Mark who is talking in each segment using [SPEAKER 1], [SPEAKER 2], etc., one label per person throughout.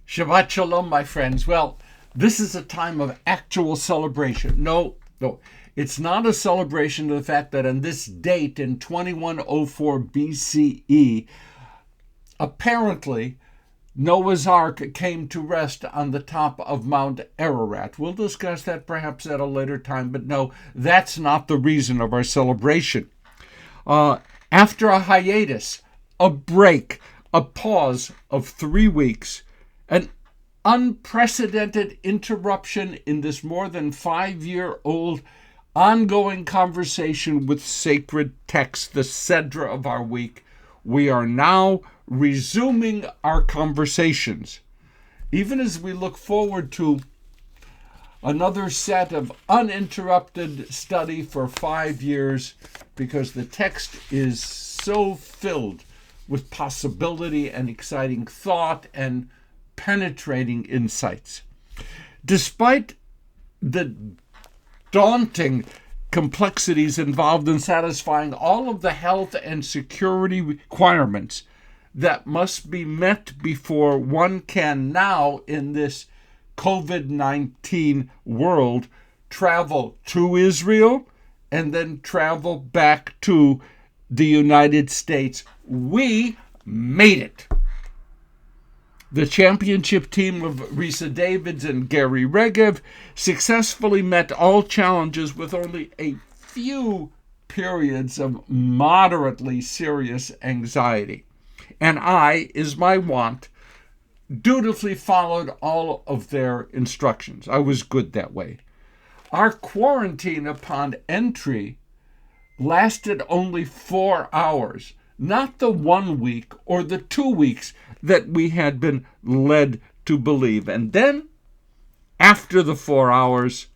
[SPEAKER 1] Shabbat Shalom, my friends. Well, this is a time of actual celebration. No, it's not a celebration of the fact that on this date in 2104 BCE, apparently Noah's Ark came to rest on the top of Mount Ararat. We'll discuss that perhaps at a later time, but no, that's not the reason of our celebration. After a hiatus, a break, a pause of 3 weeks, an unprecedented interruption in this more than 5-year-old ongoing conversation with sacred text, the Sedra of our week, we are now resuming our conversations. Even as we look forward to another set of uninterrupted study for 5 years, because the text is so filled with possibility and exciting thought and penetrating insights. Despite the daunting complexities involved in satisfying all of the health and security requirements that must be met before one can now, in this COVID-19 world, travel to Israel and then travel back to the United States, we made it. The championship team of Risa Davids and Gary Regev successfully met all challenges with only a few periods of moderately serious anxiety. And I, as my wont, dutifully followed all of their instructions. I was good that way. Our quarantine upon entry lasted only 4 hours, not the 1 week or the 2 weeks that we had been led to believe. And then, after the 4 hours,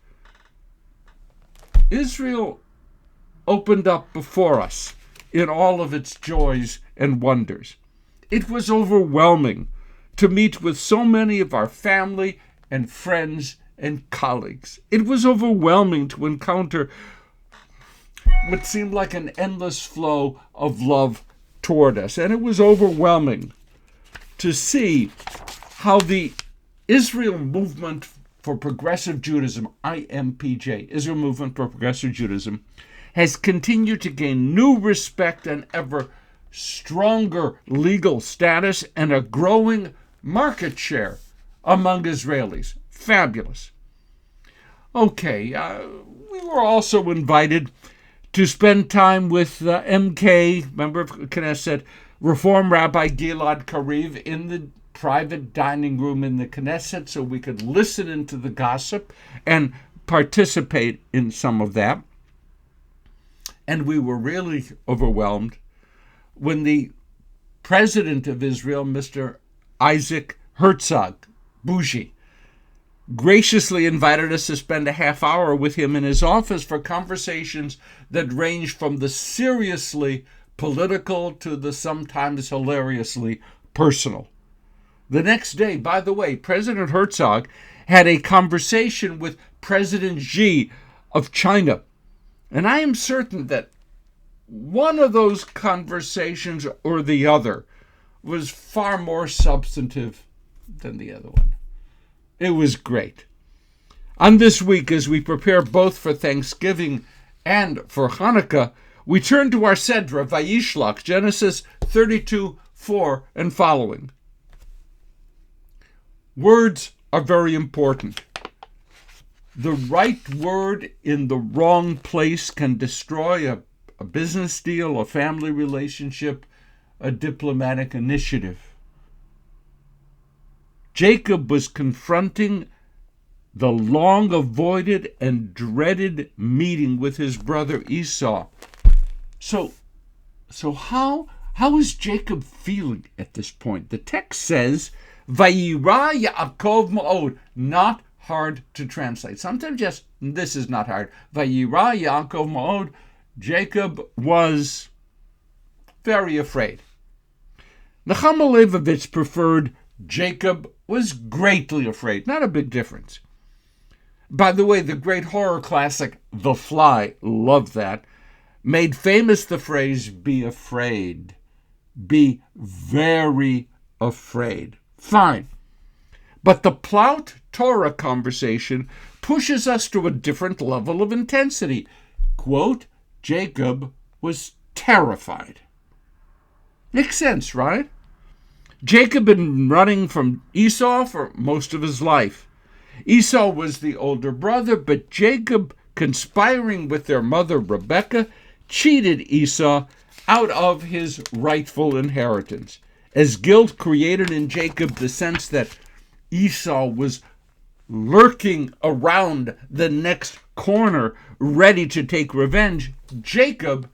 [SPEAKER 1] Israel opened up before us in all of its joys and wonders. It was overwhelming to meet with so many of our family and friends and colleagues. It was overwhelming to encounter what seemed like an endless flow of love toward us. And it was overwhelming to see how the Israel Movement for Progressive Judaism, IMPJ, Israel Movement for Progressive Judaism, has continued to gain new respect and ever stronger legal status and a growing market share among Israelis. Fabulous. Okay, we were also invited to spend time with MK, member of Knesset, Reform Rabbi Gilad Kariv, in the private dining room in the Knesset so we could listen into the gossip and participate in some of that. And we were really overwhelmed when the president of Israel, Mr. Isaac Herzog, Bougie, graciously invited us to spend a half hour with him in his office for conversations that ranged from the seriously political to the sometimes hilariously personal. The next day, by the way, President Herzog had a conversation with President Xi of China. And I am certain that one of those conversations or the other was far more substantive than the other one. It was great. On this week, as we prepare both for Thanksgiving and for Hanukkah, we turn to our Sedra, Vayishlach, Genesis 32:4 and following. Words are very important. The right word in the wrong place can destroy a business deal, a family relationship, a diplomatic initiative. Jacob was confronting the long-avoided and dreaded meeting with his brother Esau. So how is Jacob feeling at this point? The text says, Vayira Yaakov Ma'od, not hard to translate. Sometimes just, this is not hard. Vayira Yaakov Ma'od, Jacob was very afraid. Nechama Leibovitz preferred Jacob was greatly afraid. Not a big difference. By the way, the great horror classic The Fly, love that, made famous the phrase, be afraid. Be very afraid. Fine. But the Plout Torah conversation pushes us to a different level of intensity. Quote, Jacob was terrified. Makes sense, right? Jacob had been running from Esau for most of his life. Esau was the older brother, but Jacob, conspiring with their mother Rebekah, cheated Esau out of his rightful inheritance. As guilt created in Jacob the sense that Esau was lurking around the next corner, ready to take revenge, Jacob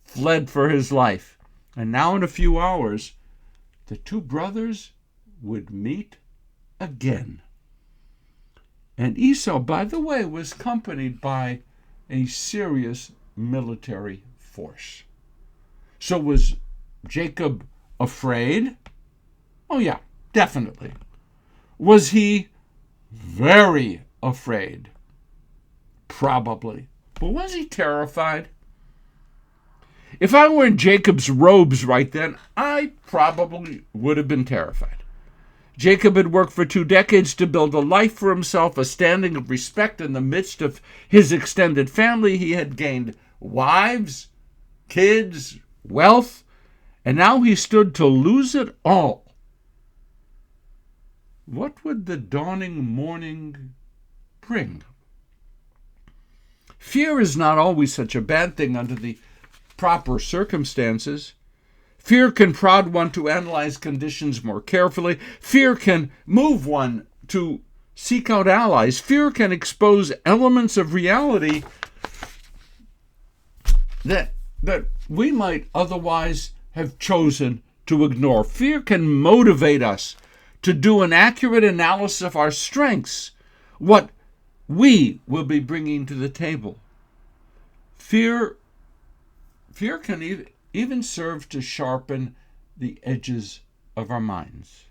[SPEAKER 1] fled for his life. And now in a few hours, the two brothers would meet again. And Esau, by the way, was accompanied by a serious military force. So was Jacob afraid? Oh yeah, definitely. Was he very afraid? Probably. But was he terrified? If I were in Jacob's robes right then, I probably would have been terrified. Jacob had worked for 2 decades to build a life for himself, a standing of respect in the midst of his extended family. He had gained wives, kids, wealth, and now he stood to lose it all. What would the dawning morning bring? Fear is not always such a bad thing under the proper circumstances. Fear can prod one to analyze conditions more carefully. Fear can move one to seek out allies. Fear can expose elements of reality that we might otherwise have chosen to ignore. Fear can motivate us to do an accurate analysis of our strengths, what we will be bringing to the table. Fear can even serve to sharpen the edges of our minds.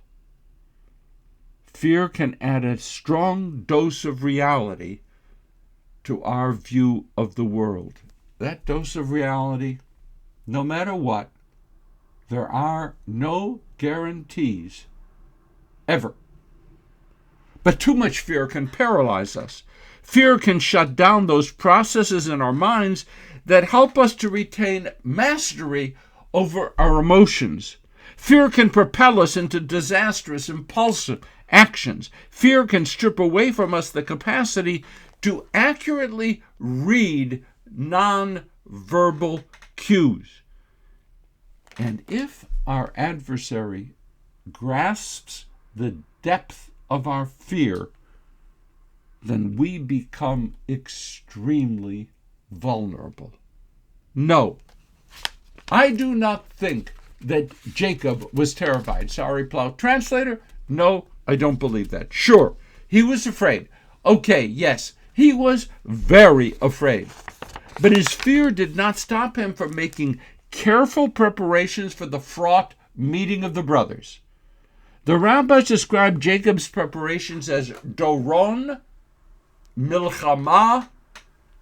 [SPEAKER 1] Fear can add a strong dose of reality to our view of the world. That dose of reality, no matter what, there are no guarantees ever. But too much fear can paralyze us. Fear can shut down those processes in our minds that help us to retain mastery over our emotions. Fear can propel us into disastrous, impulsive actions. Fear can strip away from us the capacity to accurately read non-verbal cues. And if our adversary grasps the depth of our fear, then we become extremely vulnerable. No, I do not think that Jacob was terrified. Sorry, Plow translator. No, I don't believe that. Sure, he was afraid. Okay, yes, he was very afraid. But his fear did not stop him from making careful preparations for the fraught meeting of the brothers. The rabbis described Jacob's preparations as doron, milchama,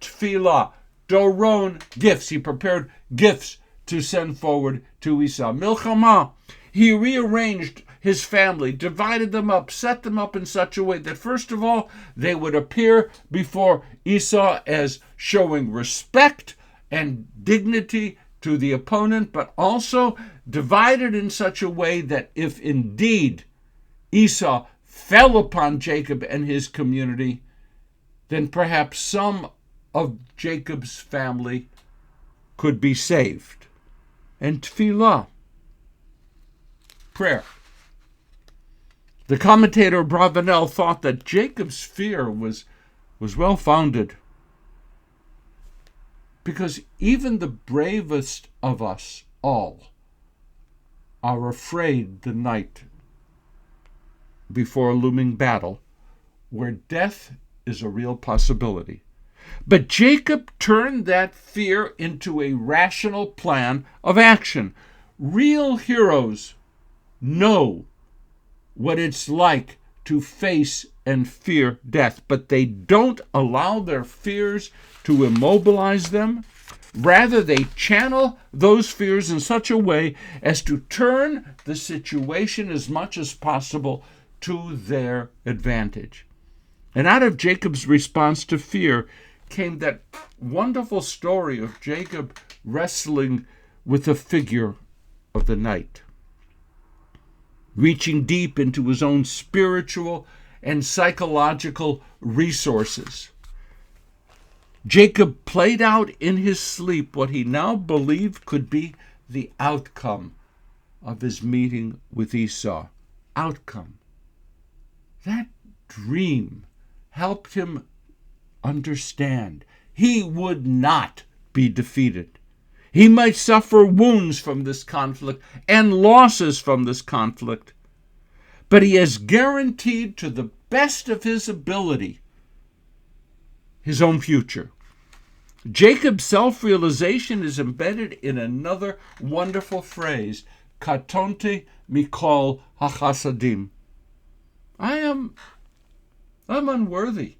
[SPEAKER 1] tefillah. Doron, gifts. He prepared gifts to send forward to Esau. Milchama, he rearranged his family, divided them up, set them up in such a way that first of all, they would appear before Esau as showing respect and dignity to the opponent, but also divided in such a way that if indeed Esau fell upon Jacob and his community, then perhaps some of Jacob's family could be saved. And tefillah, prayer. The commentator Bravanel thought that Jacob's fear was well-founded, because even the bravest of us all are afraid the night before a looming battle where death is a real possibility. But Jacob turned that fear into a rational plan of action. Real heroes know what it's like to face and fear death, but they don't allow their fears to immobilize them. Rather, they channel those fears in such a way as to turn the situation as much as possible to their advantage. And out of Jacob's response to fear came that wonderful story of Jacob wrestling with the figure of the night, reaching deep into his own spiritual and psychological resources. Jacob played out in his sleep what he now believed could be the outcome of his meeting with Esau. Outcome. That dream helped him understand he would not be defeated. He might suffer wounds from this conflict and losses from this conflict, but he has guaranteed to the best of his ability his own future. Jacob's self-realization is embedded in another wonderful phrase, katonti mikol hachasadim. I'm unworthy.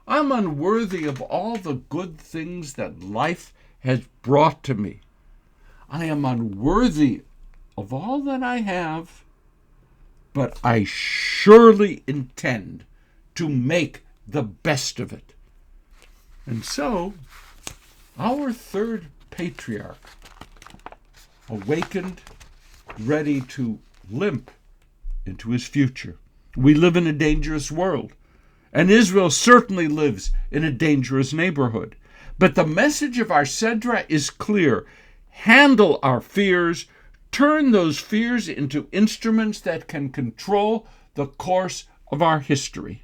[SPEAKER 1] I'm unworthy of all the good things that life has brought to me. I am unworthy of all that I have, but I surely intend to make the best of it. And so, our third patriarch, awakened, ready to limp into his future. We live in a dangerous world, and Israel certainly lives in a dangerous neighborhood. But the message of our Sedra is clear. Handle our fears, turn those fears into instruments that can control the course of our history.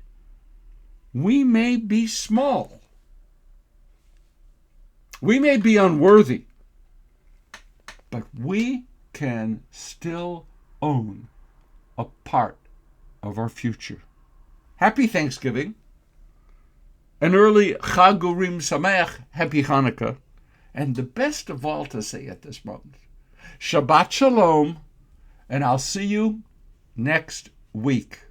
[SPEAKER 1] We may be small. We may be unworthy, but we can still own a part of our future. Happy Thanksgiving, an early Chag Urim Sameach, Happy Chanukah, and the best of all to say at this moment, Shabbat Shalom, and I'll see you next week.